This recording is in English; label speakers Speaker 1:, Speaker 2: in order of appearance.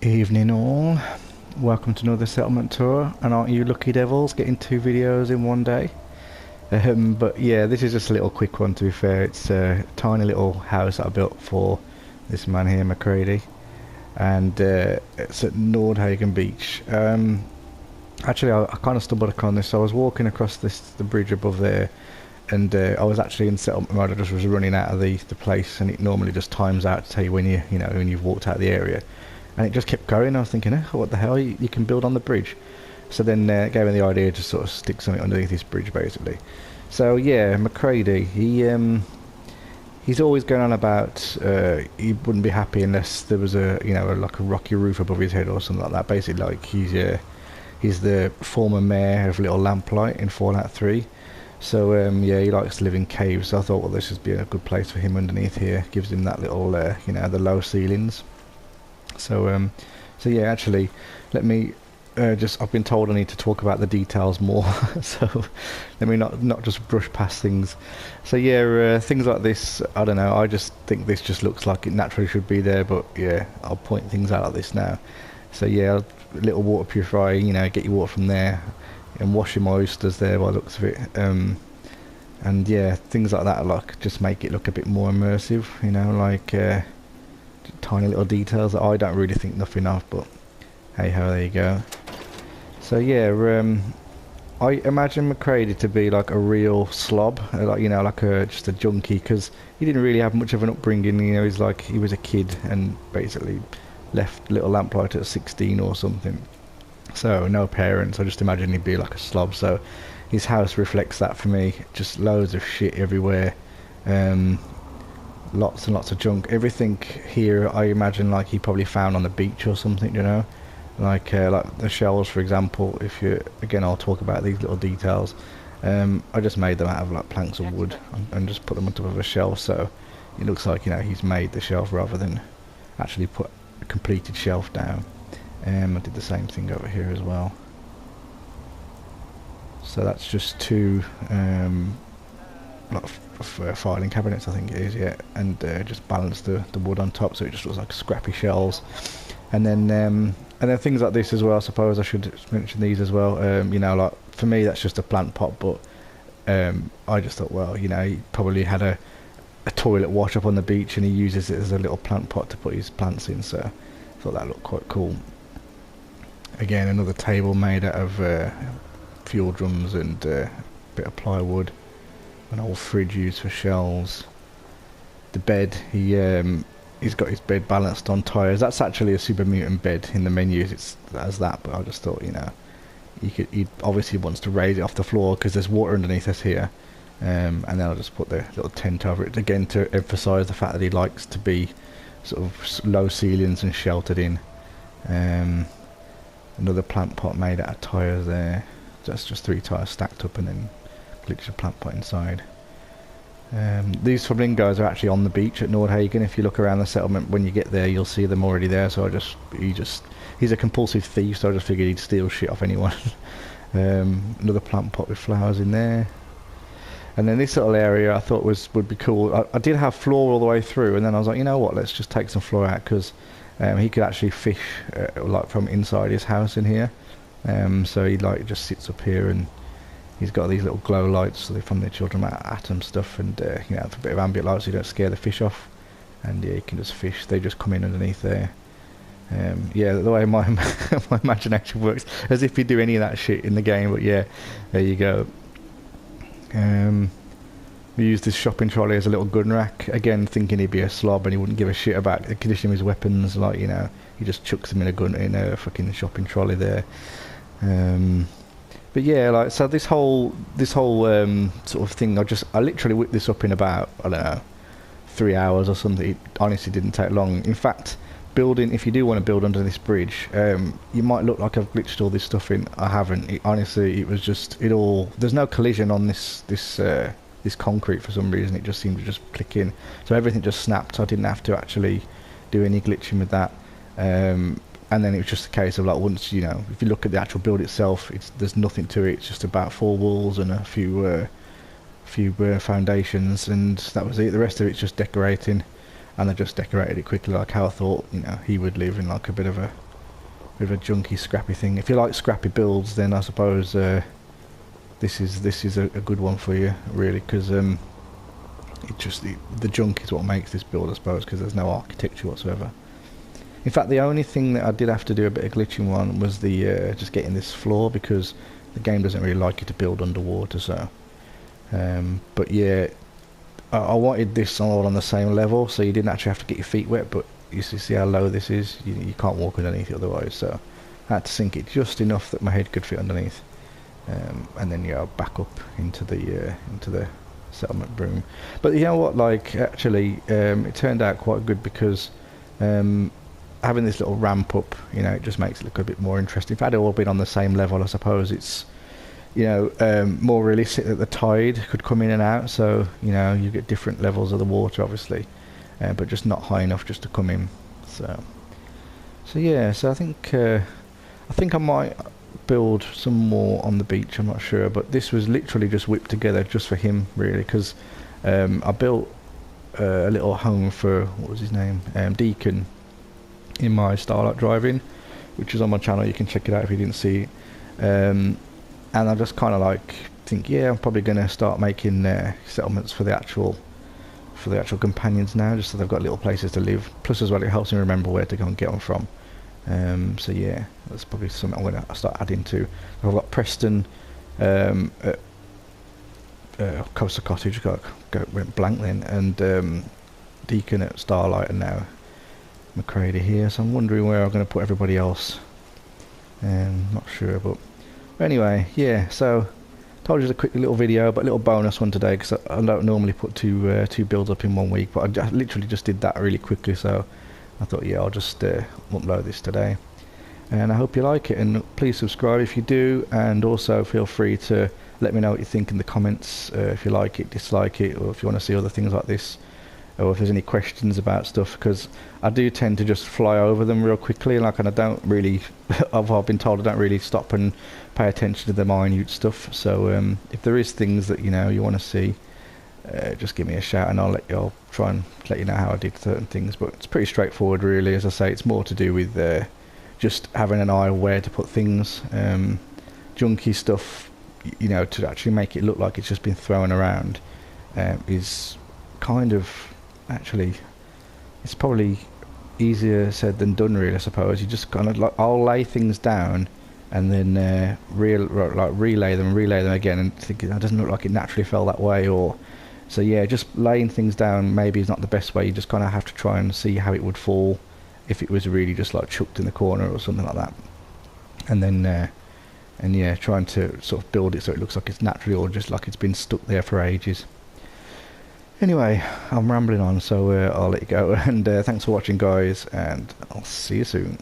Speaker 1: Evening all, welcome to another settlement tour, and aren't you lucky devils getting 2 videos in one day? But yeah, this is just a little quick one, to be fair. It's a tiny little house that I built for this man here, McCready, and it's at Nordhagen beach. Actually, I kind of stumbled upon this. I was walking across the bridge above there, and I was actually in settlement mode. I just was running out of the place, and it normally just times out to tell you when when you've walked out of the area. And it just kept going. I was thinking, oh, what the hell, you can build on the bridge. So then it gave me the idea to sort of stick something underneath this bridge, basically. So yeah, McCready, he's always going on about he wouldn't be happy unless there was like a rocky roof above his head or something like that. Basically, like he's the former mayor of Little Lamplight in Fallout 3. So yeah, he likes to live in caves. So I thought, well, this would be a good place for him underneath here. Gives him that little the low ceilings. So yeah, actually, let me I've been told I need to talk about the details more, so let me not just brush past things. So yeah, things like this, I don't know, I just think this just looks like it naturally should be there, but yeah, I'll point things out like this now. So yeah, a little water purifier, get your water from there, and washing my oysters there by the looks of it. And yeah, things like that, like, just make it look a bit more immersive, like tiny little details that I don't really think nothing of, but hey ho, there you go. So yeah, I imagine McCready to be like a real slob, like just a junkie, because he didn't really have much of an upbringing. He was a kid and basically left Little Lamplight at 16 or something. So no parents. I just imagine he'd be like a slob. So his house reflects that for me. Just loads of shit everywhere. Lots and lots of junk. Everything here, I imagine, like he probably found on the beach or something, like the shelves, for example. Again, I'll talk about these little details. I just made them out of like planks of wood and just put them on top of a shelf, so it looks like he's made the shelf rather than actually put a completed shelf down. I did the same thing over here as well. So that's just two filing cabinets, I think it is, yeah, and just balance the wood on top so it just looks like scrappy shells. And then things like this as well. I suppose I should mention these as well. Like for me that's just a plant pot, but I just thought, well, he probably had a toilet wash up on the beach and he uses it as a little plant pot to put his plants in, so I thought that looked quite cool. Again, another table made out of fuel drums and a bit of plywood. An old fridge used for shelves. The bed, he's got his bed balanced on tyres. That's actually a super mutant bed in the menus. It's as that, but I just thought, he obviously wants to raise it off the floor because there's water underneath us here. And then I'll just put the little tent over it again to emphasise the fact that he likes to be sort of low ceilings and sheltered in. Another plant pot made out of tyres there. That's just 3 tyres stacked up and then glitch a plant pot inside. These flamingos are actually on the beach at Nordhagen. If you look around the settlement when you get there, you'll see them already there. So he's a compulsive thief, so I just figured he'd steal shit off anyone. Another plant pot with flowers in there. And then this little area I thought would be cool. I did have floor all the way through, and then I was like, you know what, let's just take some floor out, because he could actually fish like from inside his house in here. So he just sits up here, and he's got these little glow lights, so they're from the children atom stuff, and a bit of ambient light so you don't scare the fish off. And yeah, you can just fish. They just come in underneath there. Yeah, the way my my imagination works, as if you do any of that shit in the game. But yeah, there you go. We used this shopping trolley as a little gun rack, again thinking he'd be a slob and he wouldn't give a shit about the condition of his weapons. Like, he just chucks them in a fucking shopping trolley there. But yeah, like, so this whole sort of thing, I literally whipped this up in about, I don't know, 3 hours or something. It honestly didn't take long. In fact, if you do want to build under this bridge, you might look like I've glitched all this stuff in. I haven't. Honestly, it was just there's no collision on this concrete for some reason. It just seemed to just click in, so everything just snapped. I didn't have to actually do any glitching with that. And then it was just a case of, like, once if you look at the actual build itself, there's nothing to it. It's just about 4 walls and a few foundations, and that was it. The rest of it's just decorating, and I just decorated it quickly, like how I thought he would live, in like a bit of a bit of a junky, scrappy thing. If you like scrappy builds, then I suppose this is a good one for you, really, because the junk is what makes this build, I suppose, because there's no architecture whatsoever. In fact, the only thing that I did have to do a bit of glitching on was the just getting this floor, because the game doesn't really like you to build underwater. So, but yeah, I wanted this all on the same level, so you didn't actually have to get your feet wet. But you see how low this is. You can't walk underneath it otherwise. So I had to sink it just enough that my head could fit underneath, and then yeah, back up into the settlement room. But you know what? Like, actually, it turned out quite good, because having this little ramp up, you know, it just makes it look a bit more interesting. If it had all been on the same level, I suppose it's, you know, more realistic that the tide could come in and out, so, you know, you get different levels of the water, obviously, but just not high enough just to come in. So yeah, so I think I might build some more on the beach, I'm not sure, but this was literally just whipped together just for him, really, because I built a little home for, what was his name, Deacon, in my Starlight Driving, which is on my channel. You can check it out if you didn't see it. And I just kind of like think, yeah, I'm probably going to start making settlements for the actual companions now, just so they've got little places to live. Plus, as well, it helps me remember where to go and get them from. So yeah, that's probably something I'm going to start adding to. I've got Preston at Coastal Cottage, went blank then, and Deacon at Starlight, and now McCready here. So I'm wondering where I'm going to put everybody else. Not sure, but anyway, yeah. So told you it's a quick little video, but a little bonus one today, because I don't normally put two builds up in 1 week, but I literally just did that really quickly. So I thought, yeah, I'll just upload this today, and I hope you like it, and please subscribe if you do, and also feel free to let me know what you think in the comments, if you like it, dislike it, or if you want to see other things like this, or if there's any questions about stuff, because I do tend to just fly over them real quickly, like, and I don't really I've been told I don't really stop and pay attention to the minute stuff. So if there is things that, you know, you want to see, just give me a shout, and I'll try and let you know how I did certain things. But it's pretty straightforward, really. As I say, it's more to do with just having an eye where to put things. Junky stuff, you know, to actually make it look like it's just been thrown around, is kind of, actually, it's probably easier said than done, really, I suppose. You just kind of, like, I'll lay things down and then relay them again, and think it doesn't look like it naturally fell that way, or so. Yeah, just laying things down maybe is not the best way. You just kind of have to try and see how it would fall if it was really just like chucked in the corner or something like that, and then and yeah, trying to sort of build it so it looks like it's naturally, or just like it's been stuck there for ages. Anyway, I'm rambling on, so I'll let you go, and thanks for watching, guys, and I'll see you soon.